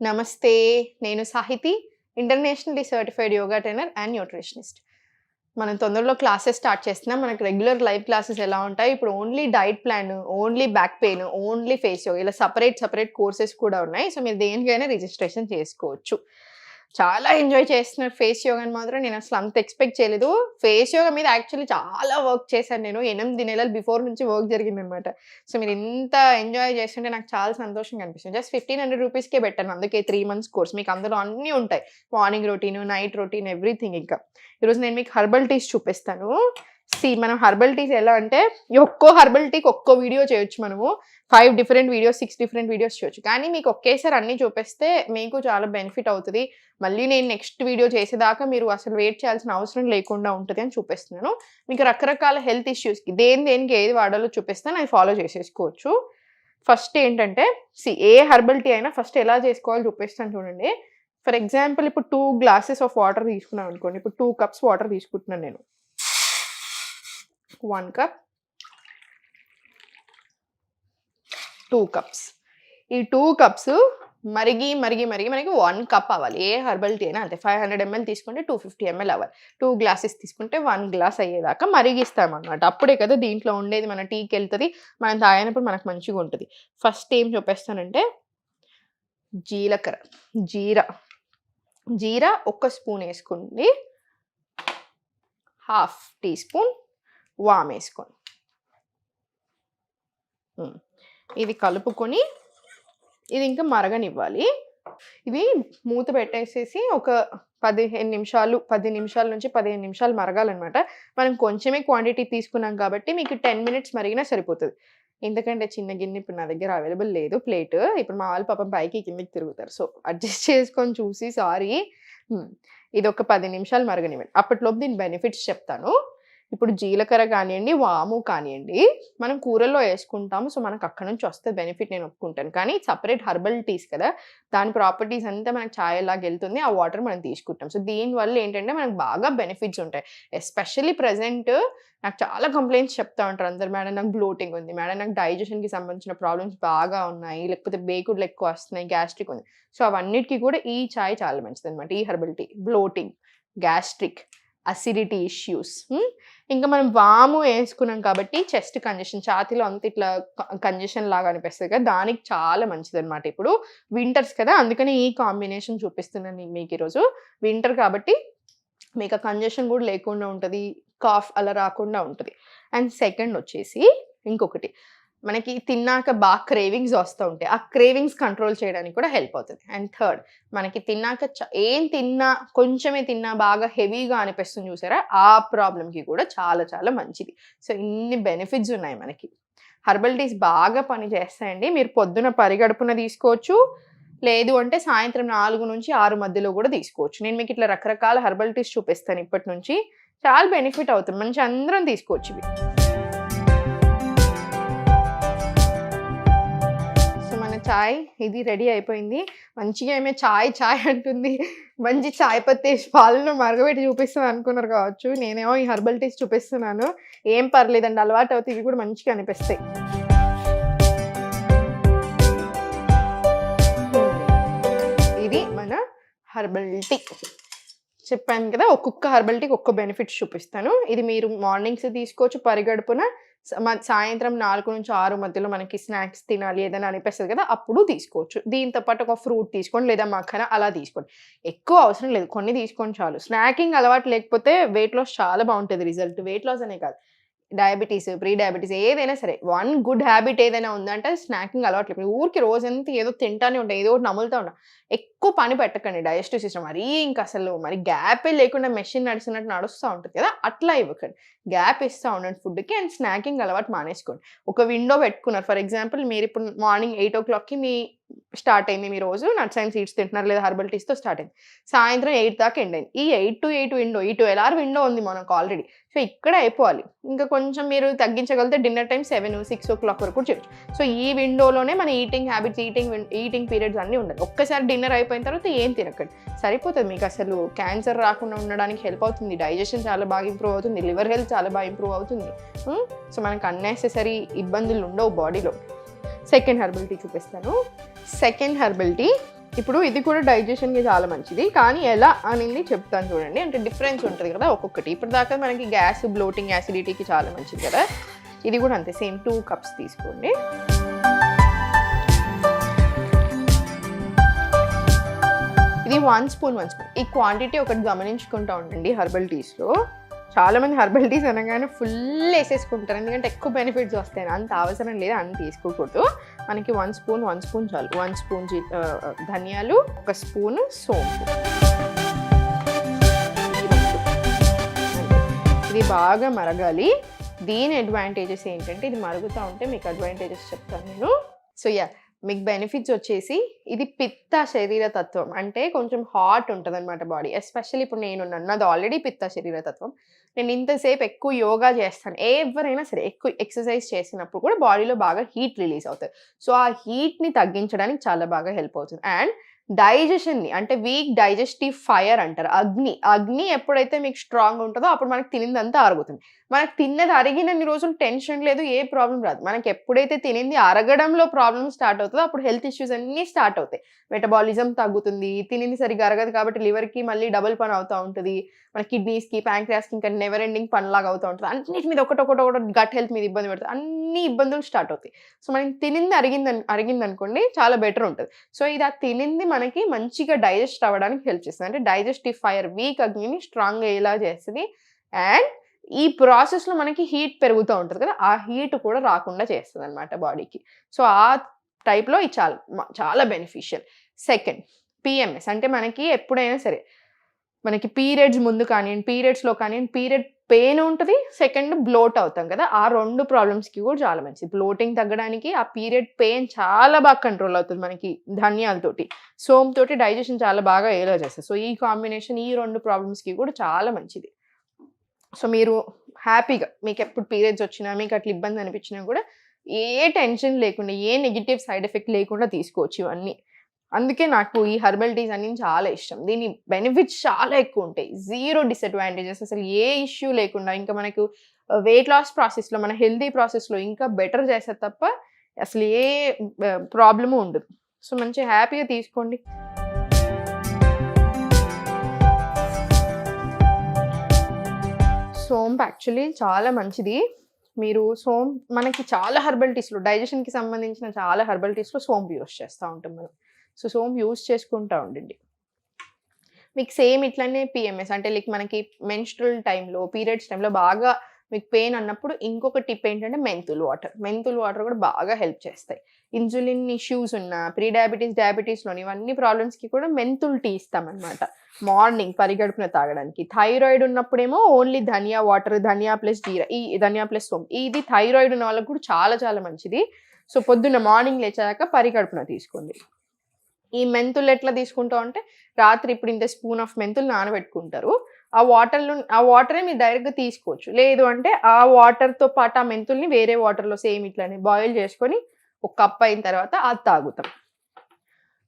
నమస్తే. నేను Sahithi, internationally certified yoga trainer and nutritionist. మనం తొందరలో క్లాసెస్ స్టార్ట్ చేస్తున్నాం. మనకు రెగ్యులర్ లైవ్ క్లాసెస్ ఎలా ఉంటాయి, ఇప్పుడు only diet plan, only back pain, only face yoga ఇలా సెపరేట్ కోర్సెస్ కూడా ఉన్నాయి. సో మీరు దేనికైనా రిజిస్ట్రేషన్ చేసుకోవచ్చు. చాలా ఎంజాయ్ చేస్తున్నారు ఫేస్ యోగాని మాత్రం. నేను అసలు అంత ఎక్స్‌పెక్ట్ చేయలేదు. ఫేస్ యోగా మీద యాక్చువల్లీ చాలా వర్క్ చేశాను నేను. 8 నెలలు బిఫోర్ నుంచి వర్క్ జరిగిందనమాట. సో మీరు ఇంత ఎంజాయ్ చేస్తుంటే నాకు చాలా సంతోషంగా అనిపిస్తుంది. జస్ట్ 1500 రూపీస్‌కే పెట్టాను. అందుకే 3 మంత్స్ కోర్స్. మీకు అందులో అన్నీ ఉంటాయి. Morning routine, night routine, everything ఇంకా. ఈరోజు నేను మీకు హెర్బల్ టీస్ చూపిస్తాను. మనం హెర్బల్ టీస్ ఎలా అంటే ఒక్కో హెర్బల్ టీకి ఒక్కో వీడియో చేయొచ్చు మనము. 5 డిఫరెంట్ వీడియోస్, 6 డిఫరెంట్ వీడియోస్ చేయొచ్చు. కానీ మీకు ఒకేసారి అన్నీ చూపిస్తే మీకు చాలా బెనిఫిట్ అవుతది. మళ్ళీ నేను నెక్స్ట్ వీడియో చేసేదాకా మీరు అసలు వెయిట్ చేయాల్సిన అవసరం లేకుండా ఉంటది అని చూపిస్తున్నాను. మీకు రకరకాల హెల్త్ ఇష్యూస్‌కి దేనికి ఏది వాడాలో చూపిస్తాను. అది ఫాలో చేసేసుకోవచ్చు. ఫస్ట్ ఏంటంటే ఏ హెర్బల్ టీ అయినా ఫస్ట్ ఎలా చేసుకోవాలో చూపిస్తాను చూడండి. ఫర్ ఎగ్జాంపుల్ ఇప్పుడు 2 గ్లాసెస్ ఆఫ్ వాటర్ తీసుకున్నాం అనుకోండి. ఇప్పుడు 2 కప్స్ వాటర్ తీసుకుంటున్నాను నేను. 1 కప్, 2 కప్స్. ఈ 2 కప్స్ మరిగి మనకి 1 కప్ అవ్వాలి. ఏ హెర్బల్ టీ అయినా అంతే. 500 ml తీసుకుంటే 250 ml అవ్వాలి. 2 గ్లాసెస్ తీసుకుంటే 1 గ్లాస్ అయ్యేదాకా మరిగిస్తామన్నమాట. అప్పుడే కదా దీంట్లో ఉండేది మన టీకి వెళ్తుంది. మనం తాగినప్పుడు మనకు మంచిగా ఉంటుంది. ఫస్ట్ ఏం చూపిస్తానంటే జీలకర్ర, జీరా 1 స్పూన్ వేసుకోండి. 1/2 టీ స్పూన్ వామ్ వేసుకోండి. ఇది కలుపుకొని ఇది ఇంకా మరగనివ్వాలి. ఇవి మూత పెట్టేసేసి ఒక 10 నిమిషాల నుంచి 15 నిమిషాలు మరగాలన్నమాట. మనం కొంచెమే క్వాంటిటీ తీసుకున్నాం కాబట్టి మీకు 10 మినిట్స్ మరిగినా సరిపోతుంది. ఎందుకంటే చిన్న గిన్నె ఇప్పుడు నా దగ్గర అవైలబుల్ లేదు ప్లేట్. ఇప్పుడు మా వాళ్ళు పాపం పైకి కిందకి తిరుగుతారు. సో అడ్జస్ట్ చేసుకొని చూసి సారీ. ఇది ఒక 10 నిమిషాలు మరగనివ్వండి. అప్పటిలోపు దీని బెనిఫిట్స్ చెప్తాను. ఇప్పుడు జీలకర్ర కానివ్వండి, వాము కానివ్వండి మనం కూరల్లో వేసుకుంటాము. సో మనకు అక్కడ నుంచి వస్తే బెనిఫిట్ నేను ఒప్పుకుంటాను. కానీ సపరేట్ హెర్బల్ టీస్ కదా, దాని ప్రాపర్టీస్ అంతా మనకు ఛాయ్ లాగా వెళ్తుంది. ఆ వాటర్ మనం తీసుకుంటాం. సో దీనివల్ల ఏంటంటే మనకు బాగా బెనిఫిట్స్ ఉంటాయి. ఎస్పెషల్లీ ప్రజెంట్ నాకు చాలా కంప్లైంట్స్ చెప్తా ఉంటారు అందరు. మేడం నాకు బ్లోటింగ్ ఉంది, మేడం నాకు డైజెషన్కి సంబంధించిన ప్రాబ్లమ్స్ బాగా ఉన్నాయి, లేకపోతే బేకుడ్లు ఎక్కువ వస్తున్నాయి, గ్యాస్ట్రిక్ ఉంది. సో అవన్నిటికీ కూడా ఈ ఛాయ్ చాలా మంచిది అనమాట. ఈ herbal tea bloating, gastric, acidity issues. ఇంకా మనం వాము వేసుకున్నాం కాబట్టి చెస్ట్ కంజెషన్, ఛాతీలో అంత ఇట్లా కంజెషన్ లాగా అనిపిస్తుంది కదా, దానికి చాలా మంచిది అనమాట. ఇప్పుడు వింటర్స్ కదా, అందుకని ఈ కాంబినేషన్ చూపిస్తున్నాను మీకు ఈరోజు. వింటర్ కాబట్టి మీకు ఆ కంజెషన్ కూడా లేకుండా ఉంటుంది, కాఫ్ అలా రాకుండా ఉంటుంది. అండ్ సెకండ్ వచ్చేసి ఇంకొకటి, మనకి తిన్నాక బాగా క్రేవింగ్స్ వస్తూ ఉంటాయి. ఆ క్రేవింగ్స్ కంట్రోల్ చేయడానికి కూడా హెల్ప్ అవుతుంది. అండ్ థర్డ్, మనకి తిన్నాక ఏం తిన్నా కొంచెమే తిన్నా బాగా హెవీగా అనిపిస్తుంది చూసారా, ఆ ప్రాబ్లంకి కూడా చాలా చాలా మంచిది. సో ఇన్ని బెనిఫిట్స్ ఉన్నాయి మనకి. హెర్బల్ టీస్ బాగా పని చేస్తాయండి. మీరు పొద్దున పరిగడుపున తీసుకోవచ్చు, లేదు అంటే సాయంత్రం 4 నుంచి 6 మధ్యలో కూడా తీసుకోవచ్చు. నేను మీకు ఇట్లా రకరకాల హెర్బల్ టీస్ చూపిస్తాను ఇప్పటి నుంచి. చాలా బెనిఫిట్ అవుతుంది, మంచి అందరం తీసుకోవచ్చు ఇవి. చాయ్ ఇది రెడీ అయిపోయింది. మంచిగా ఏమే చాయ్ అంటుంది. మంచి చాయ్ పత్తి పాలను మరగబెట్టి చూపిస్తాను అనుకున్నారు కావచ్చు. నేనేమో ఈ హెర్బల్ టీస్ చూపిస్తున్నాను. ఏం పర్లేదండి, అలవాటు అవుతాయి. ఇవి కూడా మంచిగా అనిపిస్తాయి. ఇది మన హెర్బల్ టీ. చెప్పాను కదా, ఒక్కొక్క హెర్బల్ టీకి ఒక్క బెనిఫిట్స్ చూపిస్తాను. ఇది మీరు మార్నింగ్స్ తీసుకోవచ్చు, పరిగడుపున సాయంత్రం 4 నుంచి 6 మధ్యలో మనకి స్నాక్స్ తినాలి ఏదైనా అనిపిస్తుంది కదా, అప్పుడు తీసుకోవచ్చు. దీంతో పాటు ఒక ఫ్రూట్ తీసుకోండి, లేదా మఖానా అలా తీసుకోండి. ఎక్కువ అవసరం లేదు, కొన్ని తీసుకోండి చాలు. స్నాకింగ్ అలవాటు లేకపోతే వెయిట్ లాస్ చాలా బాగుంటుంది రిజల్ట్. వెయిట్ లాస్ అనే కాదు, డయాబెటీస్, ప్రీ డయాబెటీస్ ఏదైనా సరే, 1 గుడ్ హ్యాబిట్ ఏదైనా ఉందంటే స్నాకింగ్ అలవాటు లేదు. ఊరికి రోజంతా ఏదో తింటానే ఉంటాయి, ఏదో ఒకటి నములుతూ ఉంటాం. ఎక్కువ పని పెట్టకండి డైజెస్టివ్ సిస్టమ్. మరీ ఇంకా అసలు మరి గ్యాపే లేకుండా మెషిన్ నడిచినట్టు నడుస్తూ ఉంటుంది కదా, అట్లా ఇవ్వకండి. గ్యాప్ ఇస్తూ ఉండండి ఫుడ్కి. అండ్ స్నాకింగ్ అలవాటు మానేసుకోండి. ఒక విండో పెట్టుకున్నారు. ఫర్ ఎగ్జాంపుల్ మీరు ఇప్పుడు మార్నింగ్ 8 o'clockకి మీ స్టార్ట్ అయింది మీ రోజు, నట్స్ అండ్ సీడ్స్ తింటున్నారు లేదా హెర్బల్ టీస్తో స్టార్ట్ అయింది. సాయంత్రం 8 దాకా ఎండ్ అయింది. ఈ 8 to 8 విండో, ఈ 12 hour విండో ఉంది మనకు ఆల్రెడీ. సో ఇక్కడ అయిపోవాలి. ఇంకా కొంచెం మీరు తగ్గించగలిగితే డిన్నర్ టైం 7, 6 o'clock వరకు చేయొచ్చు. సో ఈ విండోలోనే మన ఈటింగ్ హ్యాబిట్స్, ఈటింగ్ పీరియడ్స్ అన్నీ ఉండాలి. ఒక్కసారి డిన్నర్ అయిపోయిన తర్వాత ఏం తినకండి, సరిపోతుంది. మీకు అసలు క్యాన్సర్ రాకుండా ఉండడానికి హెల్ప్ అవుతుంది. డైజెషన్ చాలా బాగా ఇంప్రూవ్ అవుతుంది. లివర్ హెల్త్ చాలా బాగా ఇంప్రూవ్ అవుతుంది. సో మనకు అన్నెసెసరీ ఇబ్బందులు ఉండవు బాడీలో. సెకండ్ హెర్బల్ టీ చూపిస్తాను. సెకండ్ హెర్బల్ టీ ఇప్పుడు ఇది కూడా డైజెషన్కి చాలా మంచిది, కానీ ఎలా అనేది చెప్తాను చూడండి. అంటే డిఫరెన్స్ ఉంటుంది కదా ఒక్కొక్కటి. ఇప్పుడు దాకా మనకి గ్యాస్, బ్లోటింగ్, యాసిడిటీకి చాలా మంచిది కదా. ఇది కూడా అంతే, సేమ్ 2 కప్స్ తీసుకోండి. ఇది 1 స్పూన్ ఈ క్వాంటిటీ ఒకటి గమనించుకుంటూ ఉండండి. హెర్బల్ టీస్లో చాలామంది హెర్బల్ టీస్ అనగానే ఫుల్ వేసేసుకుంటారు, ఎందుకంటే ఎక్కువ బెనిఫిట్స్ వస్తాయి. అంత అవసరం లేదు, అన్ని తీసుకోకూడదు. మనకి 1 స్పూన్ చాలు. 1 స్పూన్ ధనియాలు, 1 స్పూన్ సోంపు. ఇది బాగా మరగాలి. దీని అడ్వాంటేజెస్ ఏంటంటే, ఇది మరుగుతూ ఉంటే మీకు అడ్వాంటేజెస్ చెప్తాను నేను. సో మీకు బెనిఫిట్స్ వచ్చేసి, ఇది పిత్త శరీర తత్వం, అంటే కొంచెం హాట్ ఉంటుంది అనమాట బాడీ. ఎస్పెషల్లీ ఇప్పుడు నాది ఆల్రెడీ పిత్త శరీర తత్వం. నేను ఇంతసేపు ఎక్కువ యోగా చేస్తాను, ఎవరైనా సరే ఎక్కువ ఎక్సర్సైజ్ చేసినప్పుడు కూడా బాడీలో బాగా హీట్ రిలీజ్ అవుతుంది. సో ఆ హీట్ని తగ్గించడానికి చాలా బాగా హెల్ప్ అవుతుంది. అండ్ డైజెషన్ని, అంటే వీక్ డైజెస్టివ్ ఫైర్ అంటారు. అగ్ని ఎప్పుడైతే మీకు స్ట్రాంగ్ ఉంటుందో అప్పుడు మనకు తినిందంతా అరుగుతుంది. మనకు తిన్నది అరిగినన్ని రోజులు టెన్షన్ లేదు, ఏ ప్రాబ్లం రాదు. మనకి ఎప్పుడైతే తినింది అరగడంలో ప్రాబ్లమ్ స్టార్ట్ అవుతుందో అప్పుడు హెల్త్ ఇష్యూస్ అన్నీ స్టార్ట్ అవుతాయి. మెటబాలిజం తగ్గుతుంది, తినింది సరిగ్గా అరగదు కాబట్టి లివర్కి మళ్ళీ డబుల్ పని అవుతూ ఉంటుంది. మన కిడ్నీస్కి, ప్యాంక్రియాస్కి ఇంకా నెవర్ ఎండింగ్ పనిలాగా అవుతూ ఉంటుంది. అన్నిటి మీద ఒకటి గట్ హెల్త్ మీద ఇబ్బంది పెడుతుంది, అన్ని ఇబ్బందులు స్టార్ట్ అవుతాయి. సో మనం తినింది అరిగింది అనుకోండి, చాలా బెటర్ ఉంటుంది. సో ఇది ఆ తినింది మనకి మంచిగా డైజెస్ట్ అవ్వడానికి హెల్ప్ చేస్తుంది. అంటే డైజెస్టివ్ ఫైర్, వీక్ అగ్నిని స్ట్రాంగ్ అయ్యేలా చేస్తుంది. అండ్ ఈ ప్రాసెస్లో మనకి హీట్ పెరుగుతూ ఉంటుంది కదా, ఆ హీట్ కూడా రాకుండా చేస్తుంది అనమాట బాడీకి. సో ఆ టైప్లో ఇది చాలా బెనిఫిషియల్. Second, PMS. అంటే మనకి ఎప్పుడైనా సరే మనకి పీరియడ్స్ ముందు కానివ్వండి, పీరియడ్స్లో కానివ్వండి, పీరియడ్ పెయిన్ ఉంటుంది, సెకండ్ బ్లోట్ అవుతాం కదా, ఆ 2 ప్రాబ్లమ్స్కి కూడా చాలా మంచిది. బ్లోటింగ్ తగ్గడానికి, ఆ పీరియడ్ పెయిన్ చాలా బాగా కంట్రోల్ అవుతుంది మనకి ధనియాలతోటి. సోంతోటి డైజెషన్ చాలా బాగా ఏలో చేస్తుంది. సో ఈ కాంబినేషన్ ఈ 2 ప్రాబ్లమ్స్కి కూడా చాలా మంచిది. సో మీరు హ్యాపీగా, మీకు ఎప్పుడు పీరియడ్స్ వచ్చినా, మీకు అట్లా ఇబ్బంది అనిపించినా కూడా ఏ టెన్షన్ లేకుండా, ఏ నెగిటివ్ సైడ్ ఎఫెక్ట్ లేకుండా తీసుకోవచ్చు ఇవన్నీ. అందుకే నాకు ఈ హెర్బల్ టీస్ అన్ని చాలా ఇష్టం. దీని బెనిఫిట్స్ చాలా ఎక్కువ ఉంటాయి, 0 డిసడ్వాంటేజెస్, అసలు ఏ ఇష్యూ లేకుండా. ఇంకా మనకు వెయిట్ లాస్ ప్రాసెస్లో, మన హెల్దీ ప్రాసెస్లో ఇంకా బెటర్ చేస్తే తప్ప అసలు ఏ ప్రాబ్లము ఉండదు. సో మంచి హ్యాపీగా తీసుకోండి. సోంపు యాక్చువల్లీ చాలా మంచిది. మీరు మనకి చాలా హెర్బల్ టీస్లో, డైజెషన్కి సంబంధించిన చాలా హెర్బల్ టీస్లో సోంపు యూస్ చేస్తూ ఉంటాం మనం. సో సోంపు యూస్ చేసుకుంటూ ఉండండి. మీకు సేమ్ ఇట్లనే పిఎంఎస్, అంటే లైక్ మనకి మెన్స్ట్రల్ టైంలో, పీరియడ్స్ టైంలో బాగా మీకు పెయిన్ అన్నప్పుడు ఇంకొక టిప్ ఏంటంటే మెంతులు వాటర్ కూడా బాగా హెల్ప్ చేస్తాయి. ఇన్సులిన్ ఇష్యూస్ ఉన్న, ప్రీ డయాబెటీస్లోని ఇవన్నీ ప్రాబ్లమ్స్కి కూడా మెంతులు టీ ఇస్తామన్నమాట మార్నింగ్ పరిగడుపున తాగడానికి. థైరాయిడ్ ఉన్నప్పుడేమో ఓన్లీ ధనియా వాటర్, ధనియా ప్లస్ జీరా, ఈ ధనియా ప్లస్ సోంపు, ఇది థైరాయిడ్ ఉన్న వాళ్ళకి కూడా చాలా చాలా మంచిది. సో పొద్దున్న మార్నింగ్ లేచాక పరిగడుపున తీసుకోండి. ఈ మెంతులు ఎట్లా తీసుకుంటాం అంటే, రాత్రి ఇప్పుడు ఇంత స్పూన్ ఆఫ్ మెంతులు నానబెట్టుకుంటారు. ఆ వాటరే మీరు డైరెక్ట్గా తీసుకోవచ్చు. లేదు అంటే ఆ వాటర్తో పాటు ఆ మెంతుల్ని వేరే వాటర్లో సేమ్ ఇట్లానే బాయిల్ చేసుకొని 1 కప్ అయిన తర్వాత అది తాగుతాం.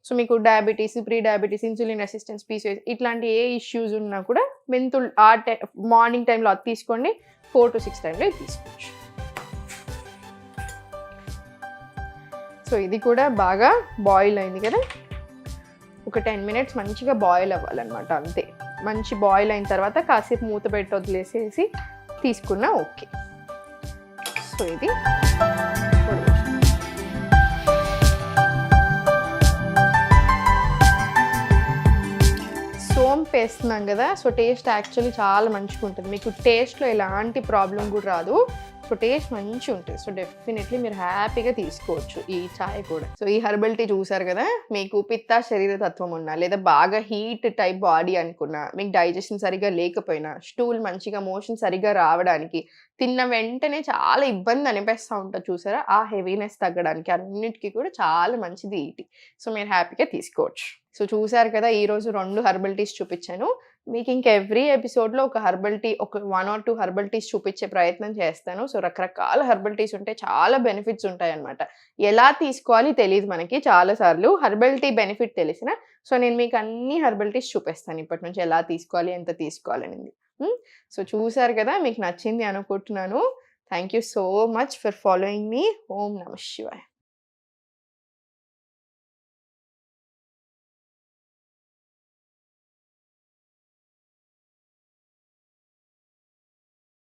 సో మీకు diabetes, pre diabetes, insulin resistance, PCOS ఇట్లాంటి ఏ ఇష్యూస్ ఉన్నా కూడా మెంతులు మార్నింగ్ టైంలో అది తీసుకోండి. 4 to 6 టైంలో ఇది తీసుకోవచ్చు. సో ఇది కూడా బాగా బాయిల్ అయింది కదా, ఒక 10 minutes మంచిగా బాయిల్ అవ్వాలన్నమాట, అంతే. మంచి బాయిల్ అయిన తర్వాత కాసేపు మూత పెట్టి వదిలేసేసి తీసుకున్నా ఓకే. సో ఇది సోంపు వేస్తున్నాం కదా, సో టేస్ట్ యాక్చువల్లీ చాలా మంచిగా ఉంటుంది. మీకు టేస్ట్లో ఎలాంటి ప్రాబ్లం కూడా రాదు. సో టేస్ట్ మంచిగా ఉంటుంది. సో డెఫినెట్లీ మీరు హ్యాపీగా తీసుకోవచ్చు ఈ చాయ్ కూడా. సో ఈ హెర్బల్ టీ చూసారు కదా, మీకు పిత్త శరీర తత్వం ఉన్నా, లేదా బాగా హీట్ టైప్ బాడీ అనుకున్నా, మీకు డైజెషన్ సరిగా లేకపోయినా, స్టూల్ మంచిగా మోషన్ సరిగా రావడానికి, తిన్న వెంటనే చాలా ఇబ్బంది అనిపిస్తూ ఉంటుంది చూసారా, ఆ హెవీనెస్ తగ్గడానికి, అన్నిటికీ కూడా చాలా మంచిది ఈ టీ. సో మీరు హ్యాపీగా తీసుకోవచ్చు. సో చూసారు కదా, ఈరోజు 2 హెర్బల్ టీస్ చూపించాను. మీకు ఇంకా ఎవ్రీ ఎపిసోడ్లో ఒక హెర్బల్ టీ, ఒక 1 or 2 హెర్బల్ టీస్ చూపించే ప్రయత్నం చేస్తాను. సో రకరకాల హెర్బల్ టీస్ ఉంటాయి, చాలా బెనిఫిట్స్ ఉంటాయన్నమాట. ఎలా తీసుకోవాలి తెలియదు మనకి చాలాసార్లు, హెర్బల్ టీ బెనిఫిట్ తెలిసిన. సో నేను మీకు అన్ని హెర్బల్ టీస్ చూపిస్తాను ఇప్పటి నుంచి, ఎలా తీసుకోవాలి, ఎంత తీసుకోవాలనేది. సో చూసారు కదా, మీకు నచ్చింది అనుకుంటున్నాను. Thank you so much for following me. ఓం నమః శివాయ.